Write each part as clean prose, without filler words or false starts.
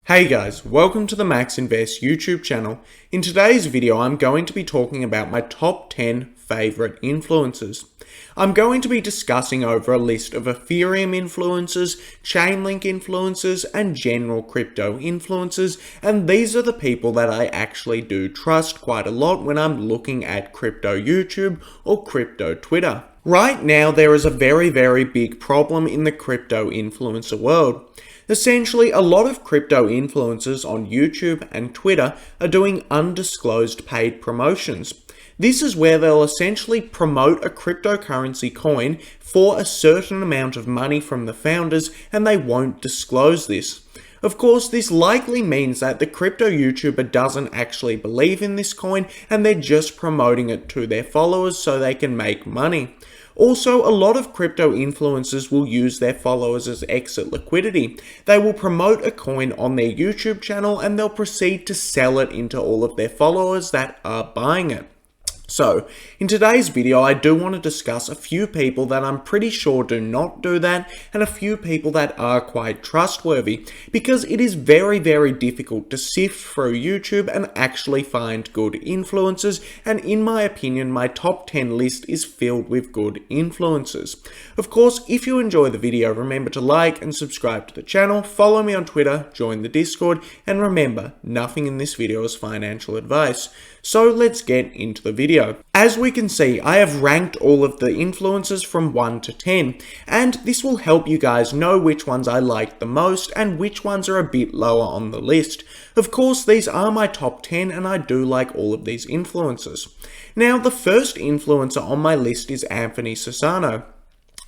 Hey guys, welcome to the Max Invest YouTube channel. In today's video, I'm going to be talking about my top 10 favorite influencers. I'm going to be discussing over a list of Ethereum influencers, Chainlink influencers, and general crypto influencers, and these are the people that I actually do trust quite a lot when I'm looking at crypto YouTube or crypto Twitter. Right now, there is a very big problem in the crypto influencer world. Essentially, a lot of crypto influencers on YouTube and Twitter are doing undisclosed paid promotions. This is where they'll essentially promote a cryptocurrency coin for a certain amount of money from the founders, and they won't disclose this. Of course, this likely means that the crypto YouTuber doesn't actually believe in this coin and they're just promoting it to their followers so they can make money. Also, a lot of crypto influencers will use their followers as exit liquidity. They will promote a coin on their YouTube channel and they'll proceed to sell it into all of their followers that are buying it. So, in today's video, I do want to discuss a few people that I'm pretty sure do not do that, and a few people that are quite trustworthy, because it is very difficult to sift through YouTube and actually find good influencers, and in my opinion, my top 10 list is filled with good influencers. Of course, if you enjoy the video, remember to like and subscribe to the channel, follow me on Twitter, join the Discord, and remember, nothing in this video is financial advice. So let's get into the video. As we can see, I have ranked all of the influencers from 1 to 10, and this will help you guys know which ones I like the most and which ones are a bit lower on the list. Of course, these are my top 10 and I do like all of these influencers. Now, the first influencer on my list is Cesano.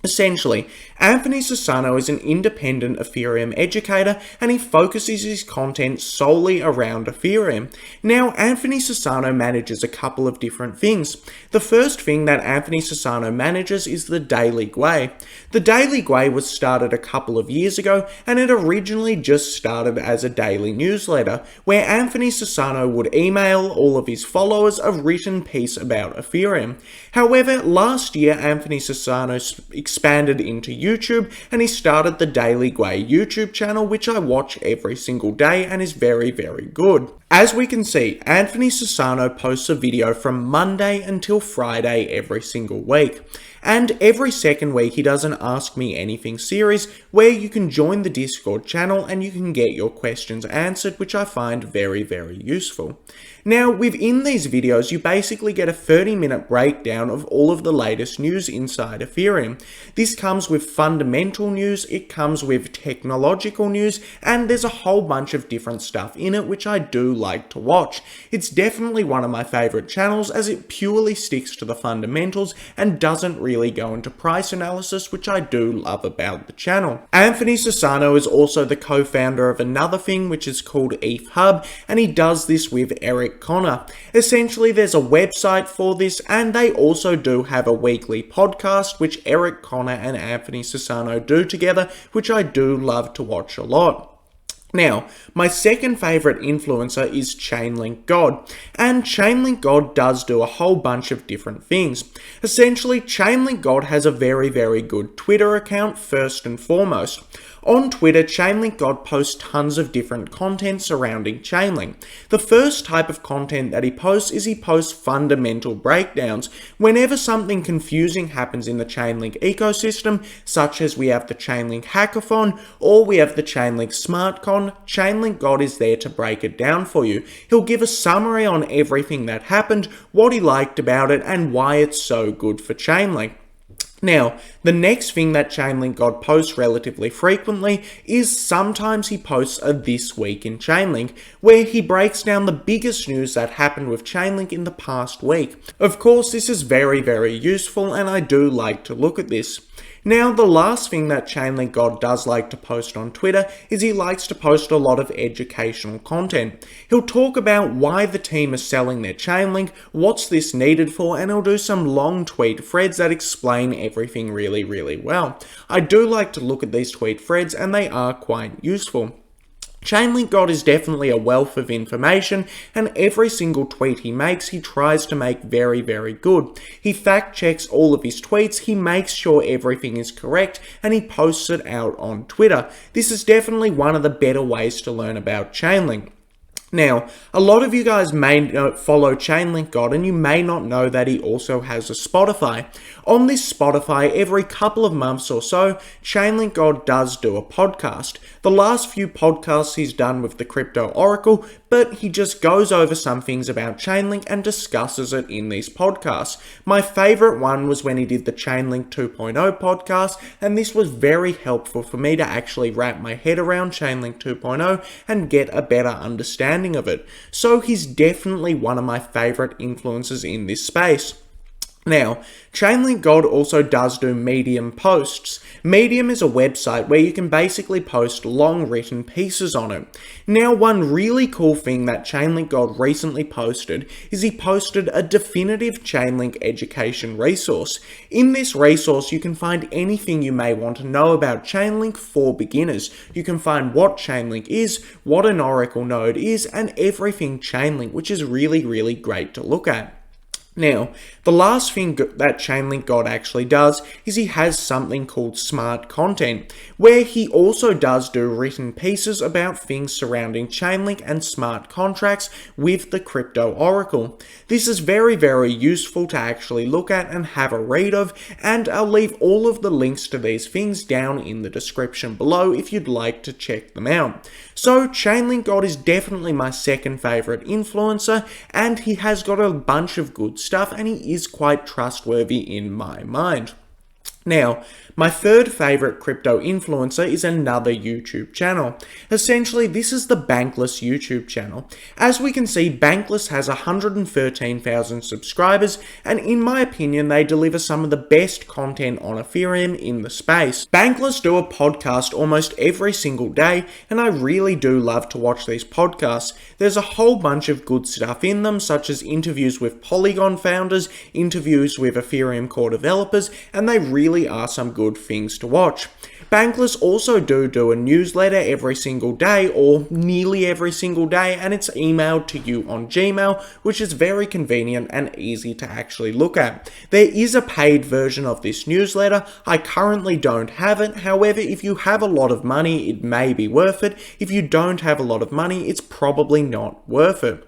Essentially, Cesano is an independent Ethereum educator and he focuses his content solely around Ethereum. Now, Cesano manages a couple of different things. The first thing that Cesano manages is the Daily Gwei. The Daily Gwei was started a couple of years ago and it originally just started as a daily newsletter where Cesano would email all of his followers a written piece about Ethereum. However, last year Cesano expanded into YouTube and he started the Daily Gwei YouTube channel, which I watch every single day and is very good. As we can see, Cesano posts a video from Monday until Friday every single week. And every second week he does an Ask Me Anything series where you can join the Discord channel and you can get your questions answered, which I find very useful. Now, within these videos, you basically get a 30-minute breakdown of all of the latest news inside Ethereum. This comes with fundamental news, it comes with technological news, and there's a whole bunch of different stuff in it, which I do like to watch. It's definitely one of my favorite channels as it purely sticks to the fundamentals and doesn't really go into price analysis, which I do love about the channel. Cesano is also the co-founder of another thing which is called ETH Hub, and he does this with Eric Connor. Essentially, there's a website for this, and they also do have a weekly podcast which Eric Connor and Cesano do together, which I do love to watch a lot. Now, my second favorite influencer is Chainlink God, and Chainlink God does do a whole bunch of different things. Essentially, Chainlink God has a very good Twitter account first and foremost. On Twitter, Chainlink God posts tons of different content surrounding Chainlink. The first type of content that he posts fundamental breakdowns. Whenever something confusing happens in the Chainlink ecosystem, such as we have the Chainlink Hackathon or we have the Chainlink SmartCon, Chainlink God is there to break it down for you. He'll give a summary on everything that happened, what he liked about it, and why it's so good for Chainlink. Now, the next thing that Chainlink God posts relatively frequently is sometimes he posts a This Week in Chainlink, where he breaks down the biggest news that happened with Chainlink in the past week. Of course, this is very useful and I do like to look at this. Now, the last thing that Chainlink God does like to post on Twitter is he likes to post a lot of educational content. He'll talk about why the team is selling their Chainlink, what's this needed for, and he'll do some long tweet threads that explain everything really well. I do like to look at these tweet threads and they are quite useful. ChainlinkGod is definitely a wealth of information, and every single tweet he makes, he tries to make very, very good. He fact checks all of his tweets, he makes sure everything is correct, and he posts it out on Twitter. This is definitely one of the better ways to learn about Chainlink. Now, a lot of you guys may follow ChainlinkGod, and you may not know that he also has a Spotify. On this Spotify, every couple of months or so, ChainlinkGod does do a podcast. The last few podcasts he's done with the Crypto Oracle, but he just goes over some things about Chainlink and discusses it in these podcasts. My favorite one was when he did the Chainlink 2.0 podcast, and this was very helpful for me to actually wrap my head around Chainlink 2.0 and get a better understanding of it. So he's definitely one of my favorite influences in this space. Now, ChainlinkGod also does do Medium posts. Medium is a website where you can basically post long written pieces on it. Now, one really cool thing that ChainlinkGod recently posted is he posted a definitive Chainlink education resource. In this resource, you can find anything you may want to know about Chainlink for beginners. You can find what Chainlink is, what an Oracle node is, and everything Chainlink, which is really, really great to look at. Now, the last thing that ChainlinkGod actually does is he has something called smart content, where he also does do written pieces about things surrounding Chainlink and smart contracts with the Crypto Oracle. This is very, very useful to actually look at and have a read of, and I'll leave all of the links to these things down in the description below if you'd like to check them out. So, ChainlinkGod is definitely my second favorite influencer, and he has got a bunch of good stuff, and he is quite trustworthy in my mind. Now, my third favorite crypto influencer is another YouTube channel. Essentially, this is the Bankless YouTube channel. As we can see, Bankless has 113,000 subscribers, and in my opinion, they deliver some of the best content on Ethereum in the space. Bankless do a podcast almost every single day, and I really do love to watch these podcasts. There's a whole bunch of good stuff in them, such as interviews with Polygon founders, interviews with Ethereum core developers, and they really are some good things to watch. Bankless also do a newsletter every single day, or nearly every single day, and it's emailed to you on Gmail, which is very convenient and easy to actually look at. There is a paid version of this newsletter. I currently don't have it. However, if you have a lot of money, it may be worth it. If you don't have a lot of money, it's probably not worth it.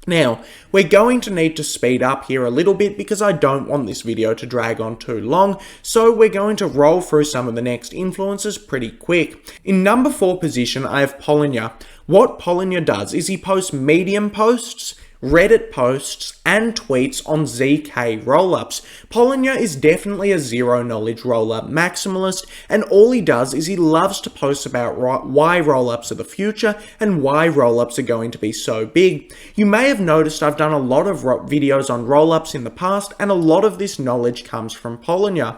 Now, we're going to need to speed up here a little bit because I don't want this video to drag on too long, so we're going to roll through some of the next influencers pretty quick. In number 4 position, I have Polynya. What Polynya does is he posts Medium posts, Reddit posts, and tweets on ZK rollups. Polynya is definitely a zero knowledge rollup maximalist, and all he does is he loves to post about why rollups are the future and why rollups are going to be so big. You may have noticed I've done a lot of videos on rollups in the past, and a lot of this knowledge comes from Polynya.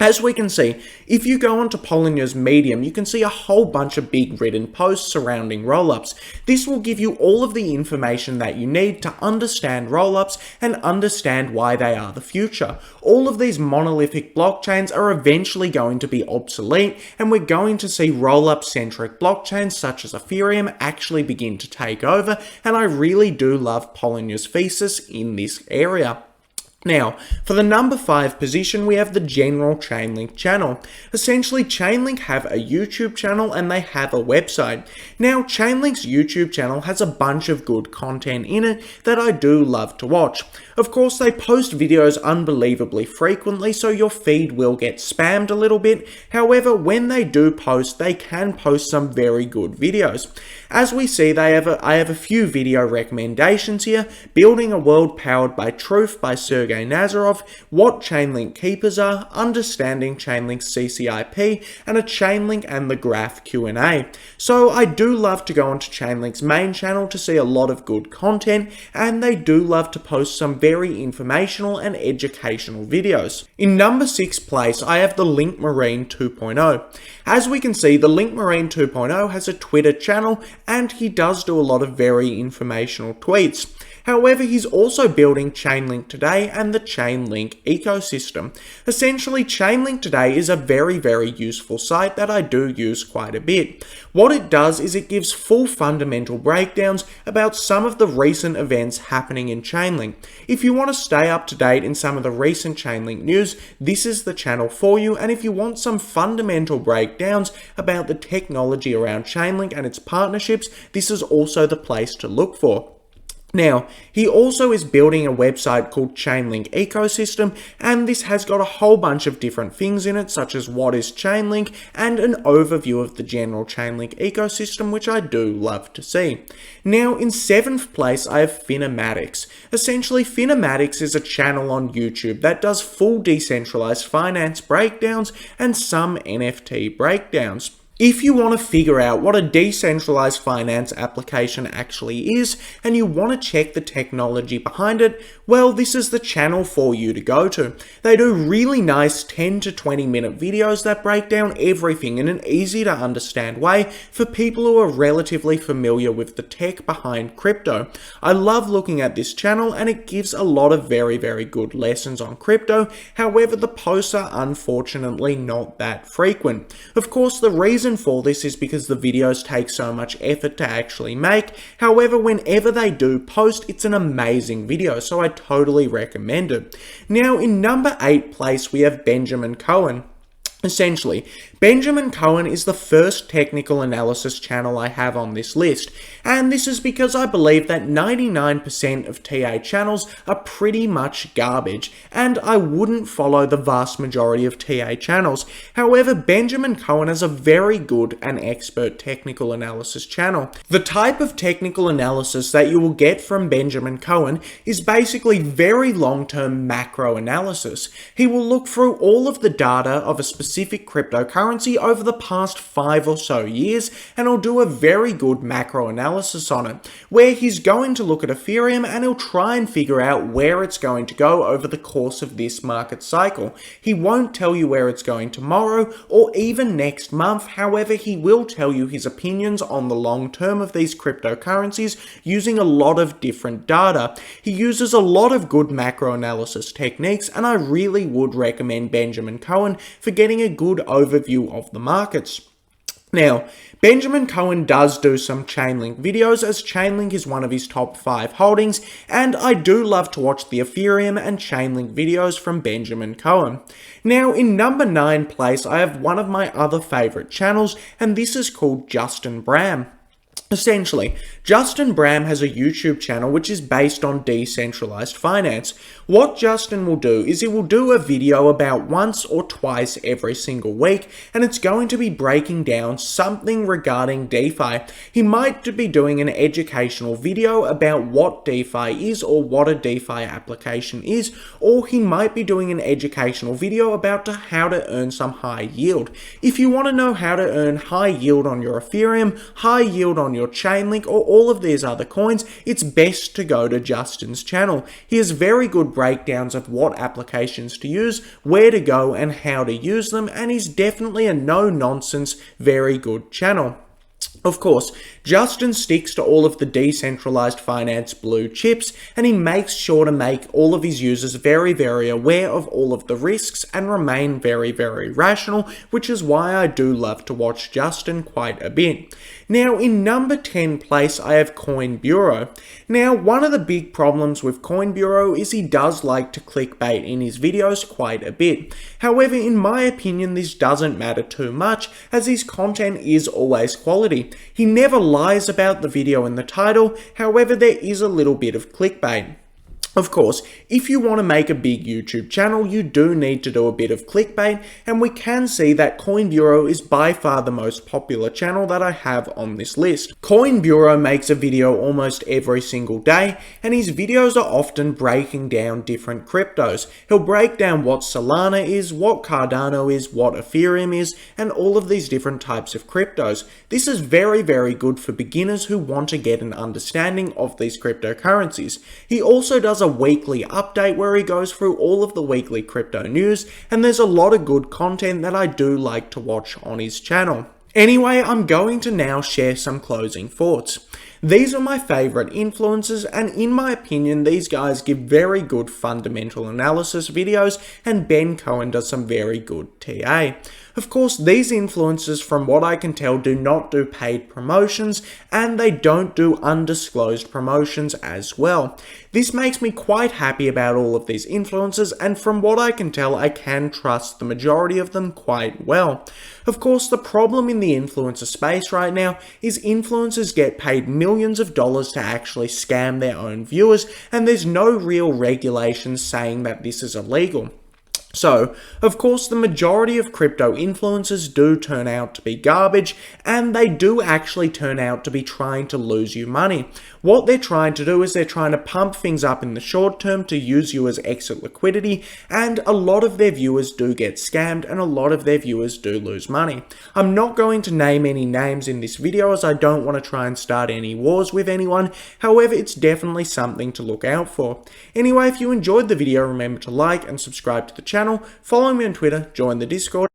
As we can see, if you go onto Polynya's Medium, you can see a whole bunch of big written posts surrounding rollups. This will give you all of the information that you need to understand rollups and understand why they are the future. All of these monolithic blockchains are eventually going to be obsolete, and we're going to see rollup-centric blockchains such as Ethereum actually begin to take over, and I really do love Polynya's thesis in this area. Now, for the number 5 position, we have the general Chainlink channel. Essentially, Chainlink have a YouTube channel and they have a website. Now, Chainlink's YouTube channel has a bunch of good content in it that I do love to watch. Of course, they post videos unbelievably frequently, so your feed will get spammed a little bit. However, when they do post, they can post some very good videos. As we see, I have a few video recommendations here: Building a World Powered by Truth by Sergey Nazarov, What Chainlink Keepers Are, Understanding Chainlink's CCIP, and a Chainlink and the Graph Q&A. So I do love to go onto Chainlink's main channel to see a lot of good content, and they do love to post some very informational and educational videos. In number 6 place, I have the Link Marine 2.0. As we can see, the Link Marine 2.0 has a Twitter channel, and he does do a lot of very informational tweets. However, he's also building Chainlink Today and the Chainlink ecosystem. Essentially, Chainlink Today is a very useful site that I do use quite a bit. What it does is it gives full fundamental breakdowns about some of the recent events happening in Chainlink. If you want to stay up to date in some of the recent Chainlink news, this is the channel for you, and if you want some fundamental breakdowns about the technology around Chainlink and its partnerships, this is also the place to look for. Now, he also is building a website called Chainlink Ecosystem, and this has got a whole bunch of different things in it, such as what is Chainlink, and an overview of the general Chainlink ecosystem, which I do love to see. Now, in 7th place, I have Finematics. Essentially, Finematics is a channel on YouTube that does full decentralized finance breakdowns and some NFT breakdowns. If you want to figure out what a decentralized finance application actually is, and you want to check the technology behind it, well, this is the channel for you to go to. They do really nice 10 to 20 minute videos that break down everything in an easy to understand way for people who are relatively familiar with the tech behind crypto. I love looking at this channel, and it gives a lot of very good lessons on crypto. However, the posts are unfortunately not that frequent. Of course, the reason for this is because the videos take so much effort to actually make. However, whenever they do post, it's an amazing video, so I totally recommend it. Now, in number 8 place, we have Benjamin Cowen. Essentially, Benjamin Cohen is the first technical analysis channel I have on this list, and this is because I believe that 99% of TA channels are pretty much garbage, and I wouldn't follow the vast majority of TA channels. However, Benjamin Cohen has a very good and expert technical analysis channel. The type of technical analysis that you will get from Benjamin Cohen is basically very long-term macro analysis. He will look through all of the data of a specific cryptocurrency over the past 5 or so years, and he'll do a very good macro analysis on it, where he's going to look at Ethereum and he'll try and figure out where it's going to go over the course of this market cycle. He won't tell you where it's going tomorrow or even next month. However, he will tell you his opinions on the long term of these cryptocurrencies using a lot of different data. He uses a lot of good macro analysis techniques, and I really would recommend Benjamin Cohen for getting a good overview of the markets. Now, Benjamin Cohen does do some Chainlink videos, as Chainlink is one of his top 5 holdings, and I do love to watch the Ethereum and Chainlink videos from Benjamin Cohen. Now, in number 9 place, I have one of my other favourite channels, and this is called Justin Bram. Essentially, Justin Bram has a YouTube channel which is based on decentralized finance. What Justin will do is he will do a video about once or twice every single week, and it's going to be breaking down something regarding DeFi. He might be doing an educational video about what DeFi is or what a DeFi application is, or he might be doing an educational video about how to earn some high yield. If you want to know how to earn high yield on your Ethereum, high yield on your Chainlink, or all of these other coins, it's best to go to Justin's channel. He has very good breakdowns of what applications to use, where to go, and how to use them, and he's definitely a no-nonsense, very good channel. Of course, Justin sticks to all of the decentralized finance blue chips, and he makes sure to make all of his users very aware of all of the risks and remain very rational, which is why I do love to watch Justin quite a bit. Now, in number 10 place, I have Coin Bureau. Now, one of the big problems with Coin Bureau is he does like to clickbait in his videos quite a bit. However, in my opinion, this doesn't matter too much, as his content is always quality. He never lies about the video in the title, however, there is a little bit of clickbait. Of course, if you want to make a big YouTube channel, you do need to do a bit of clickbait, and we can see that Coin Bureau is by far the most popular channel that I have on this list. Coin Bureau makes a video almost every single day, and his videos are often breaking down different cryptos. He'll break down what Solana is, what Cardano is, what Ethereum is, and all of these different types of cryptos. This is very good for beginners who want to get an understanding of these cryptocurrencies. He also does a weekly update where he goes through all of the weekly crypto news, and there's a lot of good content that I do like to watch on his channel. Anyway, I'm going to now share some closing thoughts. These are my favourite influencers, and in my opinion, these guys give very good fundamental analysis videos, and Cowen does some very good TA. Of course, these influencers, from what I can tell, do not do paid promotions, and they don't do undisclosed promotions as well. This makes me quite happy about all of these influencers, and from what I can tell, I can trust the majority of them quite well. Of course, the problem in the influencer space right now is influencers get paid millions of dollars to actually scam their own viewers, and there's no real regulations saying that this is illegal. So, of course, the majority of crypto influencers do turn out to be garbage, and they do actually turn out to be trying to lose you money. What they're trying to do is they're trying to pump things up in the short term to use you as exit liquidity, and a lot of their viewers do get scammed, and a lot of their viewers do lose money. I'm not going to name any names in this video as I don't want to try and start any wars with anyone, however, it's definitely something to look out for. Anyway, if you enjoyed the video, remember to like and subscribe to the channel, follow me on Twitter, join the Discord,